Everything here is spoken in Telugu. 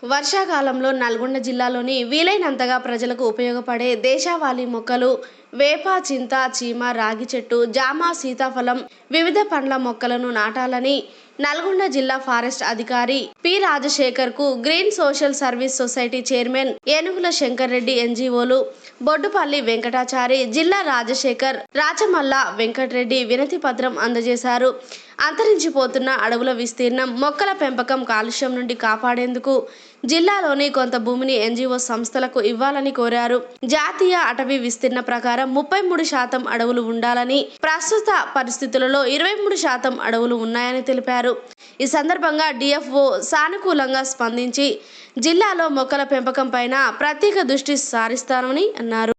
వర్షాకాలంలో నల్గొండ జిల్లాలోని వీలైనంతగా ప్రజలకు ఉపయోగపడే దేశవాళీ మొక్కలు వేప, చింత, చీమ, రాగి చెట్టు, జామ, సీతాఫలం, వివిధ పండ్ల మొక్కలను నాటాలని నల్గొండ జిల్లా ఫారెస్ట్ అధికారి పి రాజశేఖర్ కు green social service society chairman ఏనుగుల శంకర్ రెడ్డి, ఎన్జీఓలు బొడ్డుపల్లి వెంకటాచారి, జిల్లా రాజశేఖర్, రాచమల్ల వెంకటరెడ్డి వినతి పత్రం అందజేశారు. అంతరించిపోతున్న అడవుల విస్తీర్ణం, మొక్కల పెంపకం, కాలుష్యం నుండి కాపాడేందుకు జిల్లాలోని కొంత భూమిని ఎన్జీఓ సంస్థలకు ఇవ్వాలని కోరారు. జాతీయ అటవీ విస్తీర్ణ ప్రకారం 33% అడవులు ఉండాలని, ప్రస్తుత పరిస్థితులలో 23% అడవులు ఉన్నాయని తెలిపారు. ఈ సందర్భంగా డిఎఫ్ఓ సానుకూలంగా స్పందించి జిల్లాలో మొక్కల పెంపకం పైన ప్రత్యేక దృష్టి సారిస్తానని అన్నారు.